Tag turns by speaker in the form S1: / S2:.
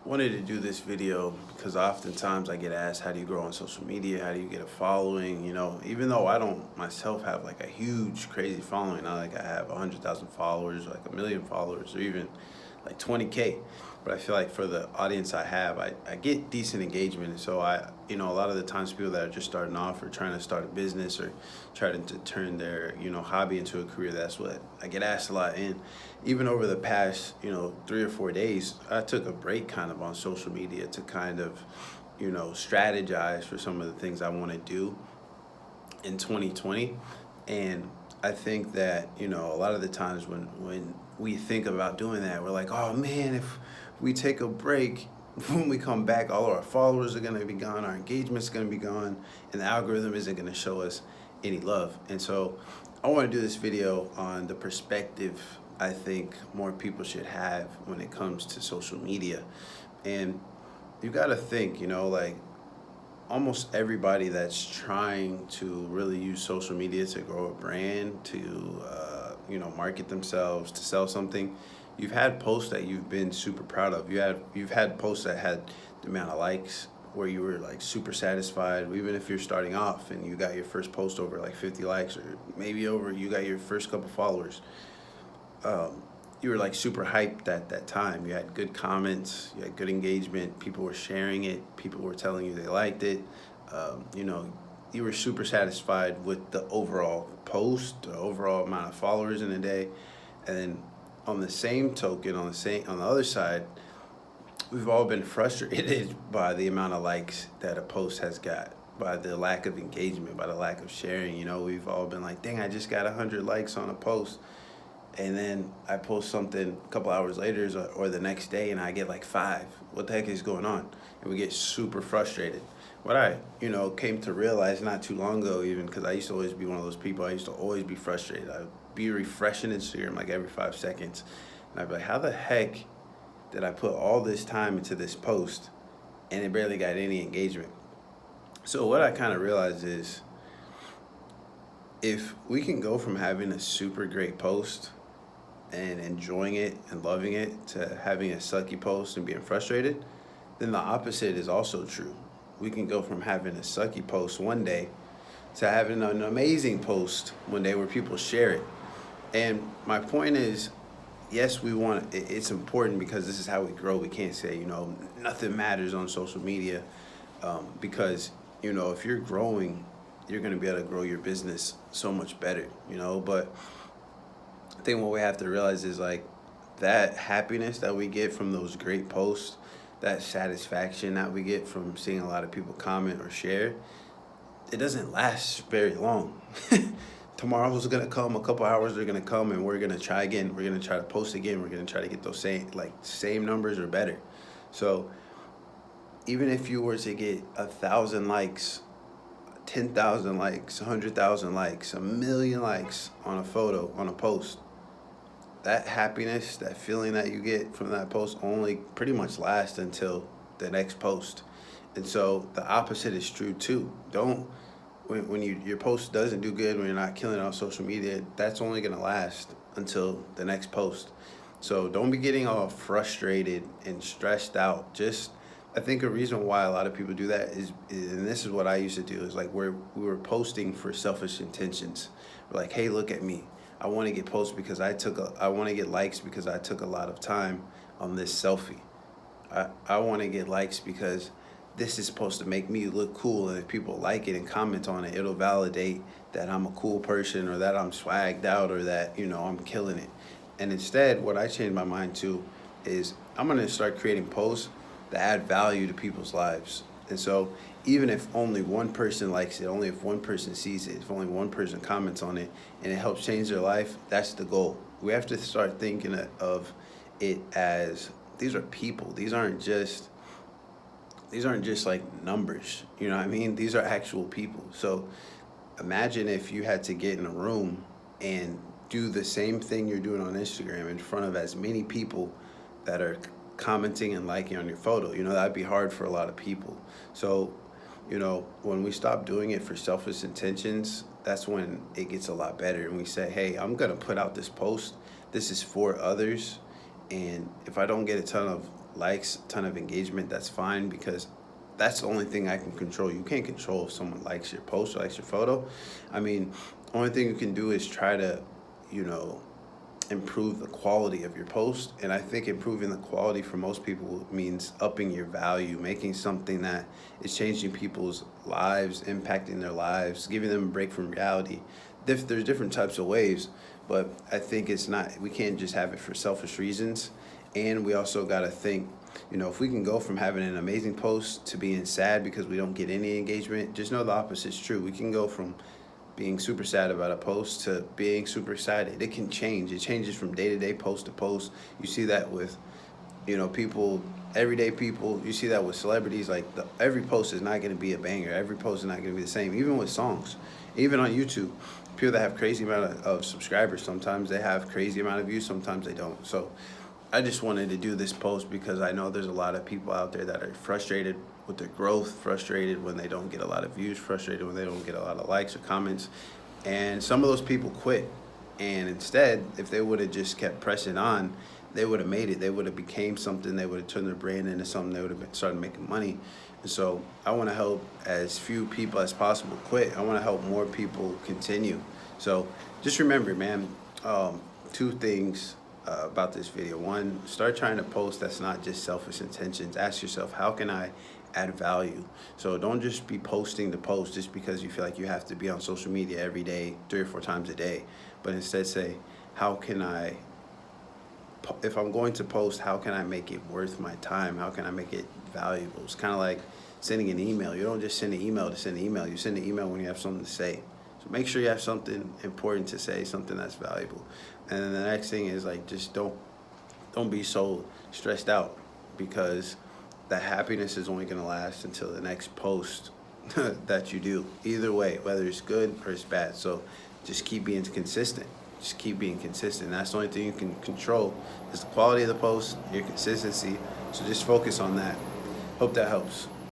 S1: wanted to do this video because oftentimes I get asked, how do you grow on social media? How do you get a following? Even though I don't myself have like a huge, crazy following, not like I have 100,000 followers, like 1 million followers, or even like 20K. But I feel like for the audience I have, I get decent engagement. And so a lot of the times people that are just starting off or trying to start a business or trying to turn their, hobby into a career, that's what I get asked a lot. And even over the past, 3 or 4 days, I took a break kind of on social media to kind of, strategize for some of the things I want to do in 2020. And I think that, a lot of the times when we think about doing that, we're like, oh man, if we take a break, when we come back, all of our followers are going to be gone, our engagement's going to be gone, and the algorithm isn't going to show us any love. And so I want to do this video on the perspective I think more people should have when it comes to social media. And you got to think, like almost everybody that's trying to really use social media to grow a brand, to market themselves, to sell something, you've had posts that you've been super proud of. You've had posts that had the amount of likes where you were like super satisfied, even if you're starting off and you got your first post over like 50 likes, or maybe over you got your first couple followers. You were like super hyped at that time. You had good comments, you had good engagement, people were sharing it, people were telling you they liked it. You were super satisfied with the overall post, the overall amount of followers in a day. And then on the same token, on the other side, we've all been frustrated by the amount of likes that a post has got, by the lack of engagement, by the lack of sharing. We've all been like, dang, I just got 100 likes on a post. And then I post something a couple hours later or the next day and I get like 5. What the heck is going on? And we get super frustrated. What I, came to realize not too long ago, even because I used to always be one of those people, I used to always be frustrated. I'd be refreshing Instagram like every 5 seconds. And I'd be like, how the heck did I put all this time into this post and it barely got any engagement? So what I kind of realized is, if we can go from having a super great post and enjoying it and loving it to having a sucky post and being frustrated, then the opposite is also true. We can go from having a sucky post one day to having an amazing post one day where people share it. And my point is, yes, it's important because this is how we grow. We can't say, nothing matters on social media, because, if you're growing, you're going to be able to grow your business so much better, but I think what we have to realize is like that happiness that we get from those great posts, that satisfaction that we get from seeing a lot of people comment or share, it doesn't last very long. Tomorrow's gonna come, a couple hours are gonna come, and we're gonna try again. We're gonna try to post again. We're gonna try to get those same numbers or better. So even if you were to get 1,000 likes, 10,000 likes, 100,000 likes, 1 million likes on a photo, on a post, that happiness, that feeling that you get from that post only pretty much lasts until the next post. And so the opposite is true too. Don't when your post doesn't do good, when you're not killing it on social media, that's only gonna last until the next post. So don't be getting all frustrated and stressed out. I think a reason why a lot of people do that is, and this is what I used to do, is like we were posting for selfish intentions. We're like, hey, look at me. I want to get posts because I want to get likes because I took a lot of time on this selfie. I want to get likes because this is supposed to make me look cool, and if people like it and comment on it, it'll validate that I'm a cool person, or that I'm swagged out, or that, I'm killing it. And instead, what I changed my mind to is I'm going to start creating posts that add value to people's lives. And so even if only one person likes it, only if one person sees it, if only one person comments on it, and it helps change their life, that's the goal. We have to start thinking of it as, these are people. These aren't just like numbers. You know what I mean? These are actual people. So imagine if you had to get in a room and do the same thing you're doing on Instagram in front of as many people that are commenting and liking on your photo. That'd be hard for a lot of people. So, when we stop doing it for selfish intentions, that's when it gets a lot better. And we say, hey, I'm going to put out this post. This is for others. And if I don't get a ton of likes, a ton of engagement, that's fine, because that's the only thing I can control. You can't control if someone likes your post or likes your photo. I mean, only thing you can do is try to, you know, improve the quality of your post. And I think improving the quality for most people means upping your value, making something that is changing people's lives, impacting their lives, giving them a break from reality. There's different types of ways, but I think it's not, we can't just have it for selfish reasons. And we also got to think, you know, if we can go from having an amazing post to being sad because we don't get any engagement, just know the opposite is true. We can go from being super sad about a post to being super excited. It can change. It changes from day to day, post to post. You see that with, you know, people, everyday people. You see that with celebrities. Like every post is not going to be a banger. Every post is not going to be the same. Even with songs, even on YouTube, people that have crazy amount of subscribers, sometimes they have crazy amount of views, sometimes they don't. So I just wanted to do this post because I know there's a lot of people out there that are frustrated with their growth, frustrated when they don't get a lot of views, frustrated when they don't get a lot of likes or comments. And some of those people quit. And instead, if they would have just kept pressing on, they would have made it. They would have became something. They would have turned their brand into something. They would have started making money. And so I want to help as few people as possible quit. I want to help more people continue. So just remember, man, two things about this video. One, start trying to post that's not just selfish intentions. Ask yourself, how can I add value? So don't just be posting to post just because you feel like you have to be on social media every day, 3 or 4 times a day. But instead say, how can I, if I'm going to post, how can I make it worth my time? How can I make it valuable? It's kind of like sending an email. You don't just send an email to send an email. You send an email when you have something to say. So make sure you have something important to say, something that's valuable. And then the next thing is like, just don't be so stressed out, because that happiness is only going to last until the next post that you do. Either way, whether it's good or it's bad. So just keep being consistent. Just keep being consistent. That's the only thing you can control is the quality of the post, your consistency. So just focus on that. Hope that helps.